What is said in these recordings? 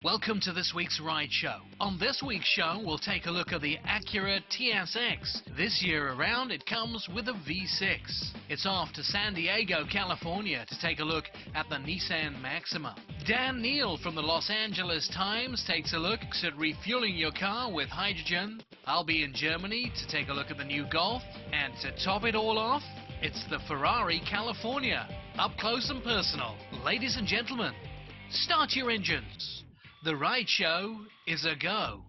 Welcome to this week's Ride Show. On this week's show, we'll take a look at the Acura TSX. This year around, it comes with a V6. It's off to San Diego, California to take a look at the Nissan Maxima. Dan Neal from the Los Angeles Times takes a look at refueling your car with hydrogen. I'll be in Germany to take a look at the new Golf. And to top it all off, it's the Ferrari California. Up close and personal. Ladies and gentlemen, start your engines. The Ride Show is a go.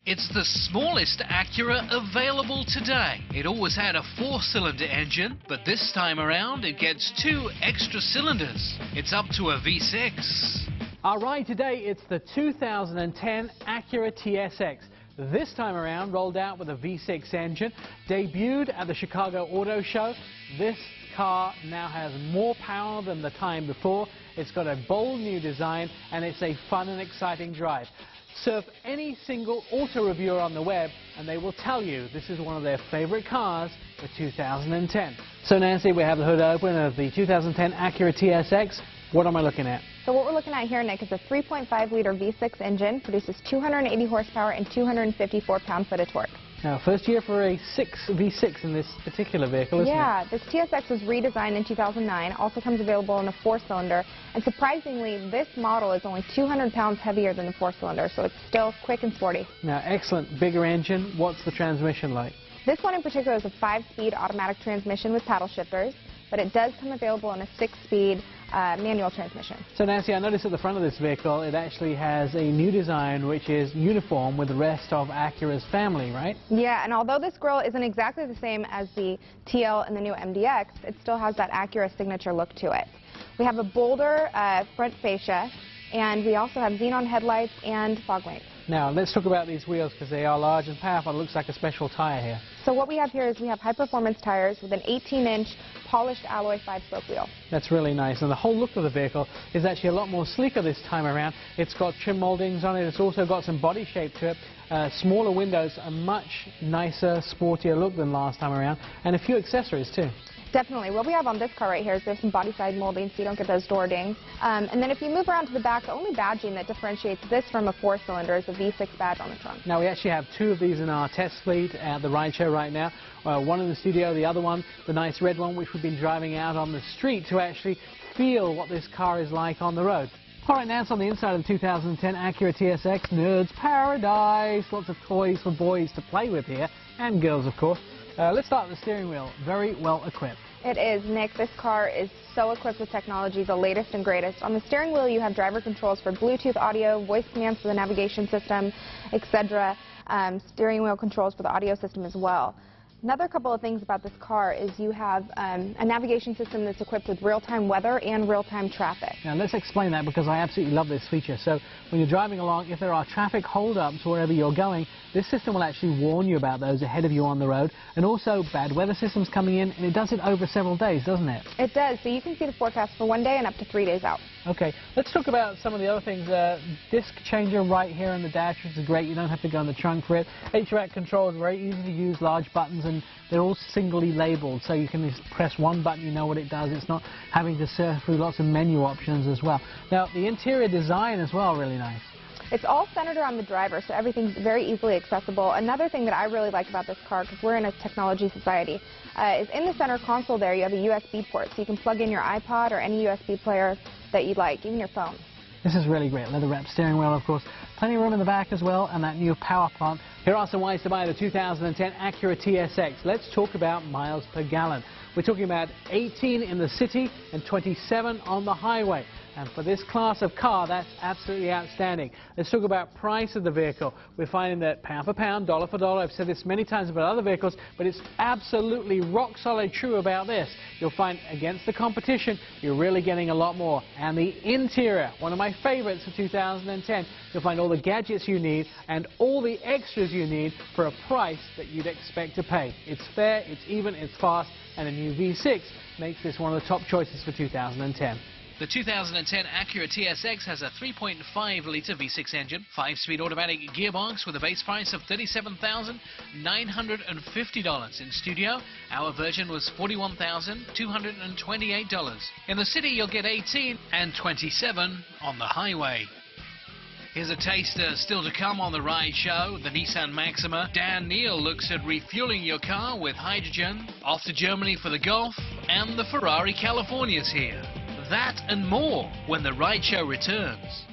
It's the smallest Acura available today. It always had a 4-cylinder engine, but this time around it gets 2 extra cylinders. It's up to a V6. Our ride today, it's the 2010 Acura TSX. This time around rolled out with a V6 engine. Debuted at the Chicago Auto Show. This car now has more power than the time before. It's got a bold new design and it's a fun and exciting drive. Surf any single auto reviewer on the web and they will tell you this is one of their favorite cars for 2010. So Nancy, we have the hood open of the 2010 Acura TSX. What am I looking at? So what we're looking at here, Nick, is a 3.5-liter V6 engine, produces 280 horsepower and 254 pound-foot of torque. Now, first year for a V6 in this particular vehicle, isn't it? Yeah, this TSX was redesigned in 2009, also comes available in a 4-cylinder, and surprisingly, this model is only 200 pounds heavier than the 4-cylinder, so it's still quick and sporty. Now, excellent, bigger engine. What's the transmission like? This one in particular is a 5-speed automatic transmission with paddle shifters, but it does come available in a 6-speed manual transmission. So Nancy, I noticed at the front of this vehicle it actually has a new design which is uniform with the rest of Acura's family, right? Yeah, and although this grille isn't exactly the same as the TL and the new MDX, it still has that Acura signature look to it. We have a bolder front fascia, and we also have xenon headlights and fog lights. Now, let's talk about these wheels because they are large and powerful. It looks like a special tire here. So what we have here is we have high-performance tires with an 18-inch polished alloy 5-spoke wheel. That's really nice, and the whole look of the vehicle is actually a lot more sleeker this time around. It's got trim moldings on it. It's also got some body shape to it. Smaller windows, a much nicer, sportier look than last time around, and a few accessories too. Definitely. What we have on this car right here is there's some body side molding so you don't get those door dings. And then if you move around to the back, the only badging that differentiates this from a 4-cylinder is the V6 badge on the trunk. Now, we actually have 2 of these in our test fleet at the Ride Show right now. One in the studio, the other one, the nice red one, which we've been driving out on the street to actually feel what this car is like on the road. All right, now it's on the inside of the 2010 Acura TSX. Nerds paradise. Lots of toys for boys to play with here, and girls, of course. Let's start with the steering wheel. Very well equipped. It is, Nick. This car is so equipped with technology, the latest and greatest. On the steering wheel, you have driver controls for Bluetooth audio, voice commands for the navigation system, etc. Steering wheel controls for the audio system as well. Another couple of things about this car is you have a navigation system that's equipped with real-time weather and real-time traffic. Now let's explain that because I absolutely love this feature. So when you're driving along, if there are traffic hold-ups wherever you're going, this system will actually warn you about those ahead of you on the road. And also bad weather systems coming in, and it does it over several days, doesn't it? It does. So you can see the forecast for 1 day and up to 3 days out. Okay, let's talk about some of the other things. Disc changer right here in the dash, which is great. You don't have to go in the trunk for it. HVAC controls, very easy to use, large buttons, and they're all singly labeled, so you can just press one button, you know what it does. It's not having to surf through lots of menu options as well. Now, the interior design as well, really nice. It's all centered around the driver, so everything's very easily accessible. Another thing that I really like about this car, because we're in a technology society, is in the center console there you have a USB port, so you can plug in your iPod or any USB player that you'd like, even your phone. This is really great. Leather-wrapped steering wheel, of course. Plenty of room in the back as well, and that new power plant. Here are some ways to buy the 2010 Acura TSX. Let's talk about miles per gallon. We're talking about 18 in the city and 27 on the highway. And for this class of car, that's absolutely outstanding. Let's talk about price of the vehicle. We're finding that pound for pound, dollar for dollar. I've said this many times about other vehicles, but it's absolutely rock solid true about this. You'll find against the competition, you're really getting a lot more. And the interior, one of my favorites for 2010, you'll find all the gadgets you need and all the extras you need for a price that you'd expect to pay. It's fair, it's even, it's fast, and a new V6 makes this one of the top choices for 2010. The 2010 Acura TSX has a 3.5-litre V6 engine, 5-speed automatic gearbox with a base price of $37,950. In studio, our version was $41,228. In the city, you'll get 18 and 27 on the highway. Here's a taster still to come on the ride show, the Nissan Maxima. Dan Neal looks at refueling your car with hydrogen, off to Germany for the Golf, and the Ferrari California's here. That and more when the ride show returns.